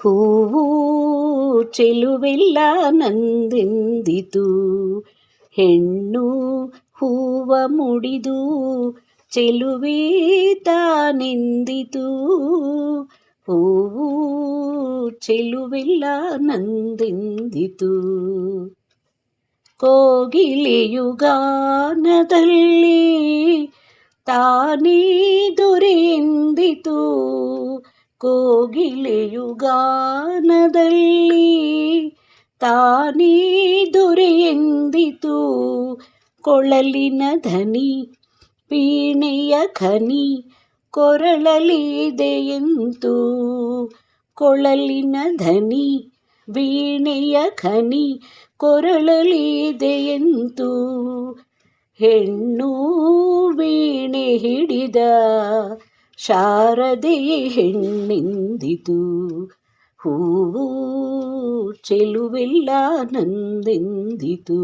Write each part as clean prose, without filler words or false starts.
ಹೂವು ಚೆಲುವೆಲ್ಲ ನಂದೆಂದಿತು. ಹೆಣ್ಣು ಹೂವ ಮುಡಿದು ಚೆಲುವೆ ತಾನೆಂದಿತು. ಹೂವು ಚೆಲುವೆಲ್ಲ ನಂದೆಂದಿತು. ಕೋಗಿಲೆಯು ಗಾನದಲ್ಲಿ ತಾನೇ ದೊರೆಯೆಂದಿತು. ಕೋಗಿಲೆಯು ಗಾನದಲ್ಲಿ ತಾನೇ ದೊರೆಯೆಂದಿತು. ಕೊಳಲಿನ ಧನಿ ವೀಣೆಯ ಖನಿ ಕೊರಳಲಿದೆಯೆಂತು. ಕೊಳಲಿನ ಧನಿ ವೀಣೆಯ ಖನಿ ಕೊರಳಲಿದೆಯೆಂತು. ಹೆಣ್ಣು ವೀಣೆ ಹಿಡಿದ ಶಾರದೆಯೇ ಹೆಣ್ಣೆಂದಿತು. ಹೂವು ಚೆಲುವೆಲ್ಲ ನಂದೆಂದಿತು.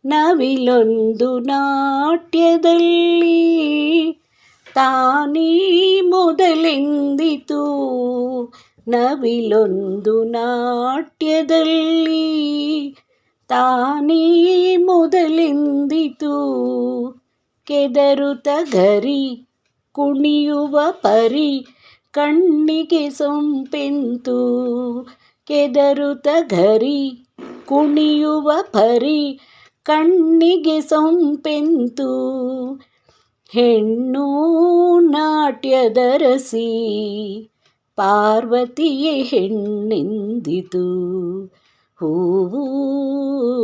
ನವಿಲೊಂದು ನಾಟ್ಯದಲ್ಲಿ ತಾನೇ ಮೊದಲೆಂದಿತು. ನವಿಲೊಂದು ನಾಟ್ಯದಲ್ಲಿ ತಾನೇ ಮೊದಲೆಂದಿತು. ಕೆದರುತ ಗರಿ ಕುಣಿಯುವ ಪರಿ ಕಣ್ಣಿಗೆ ಸೊಂಪೆಂತು. ಕೆದರುತ ಗರಿ ಕುಣಿಯುವ ಪರಿ ಕಣ್ಣಿಗೆ ಸೊಂಪೆಂತು. ಹೆಣ್ಣು ನಾಟ್ಯದ ರಸಿ ಪಾರ್ವತಿಯೇ ಹೆಣ್ಣೆಂದಿತು. ಹೂವು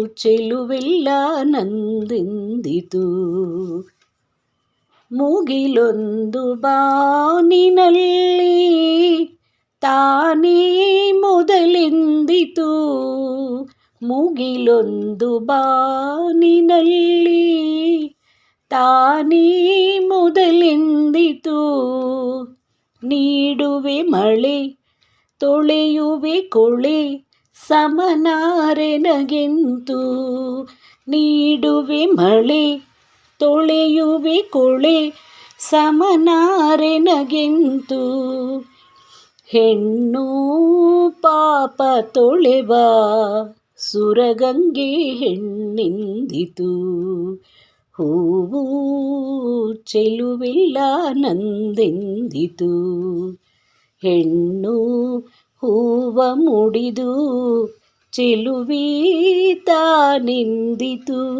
ಚೆಲುವೆಲ್ಲ ನಂದೆಂದಿತು. ಮುಗಿಲೊಂದು ಬಾನಿನಲ್ಲಿ ತಾನೇ ಮೊದಲೆಂದಿತು. ಮುಗಿಲೊಂದು ಬಾನಿನಲ್ಲಿ ತಾನೇ ಮೊದಲೆಂದಿತು. ನೀಡುವೆ ಮಳೆ ತೊಳೆಯುವೆ ಕೊಳೆ ಸಮನಾರೆನಗೆಂತು. ನೀಡುವೆ ಮಳೆ ತೊಳೆಯುವೆ ಕೊಳೆ ಸಮನಾರೆನಗೆಂತು. ಹೆಣ್ಣು ಪಾಪ ತೊಳೆವ ಸುರಗಂಗೆ ಹೆಣ್ಣೆಂದಿತು. ಹೂವು ಚೆಲುವೆಲ್ಲ ನಂದೆಂದಿತು. ಹೆಣ್ಣು ಹೂವ ಮುಡಿದು ಚೆಲುವೆ ತಾನೆಂದಿತು.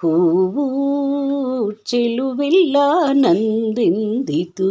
ಹೂವು ಚೆಲುವೆಲ್ಲ ನಂದೆಂದಿತು.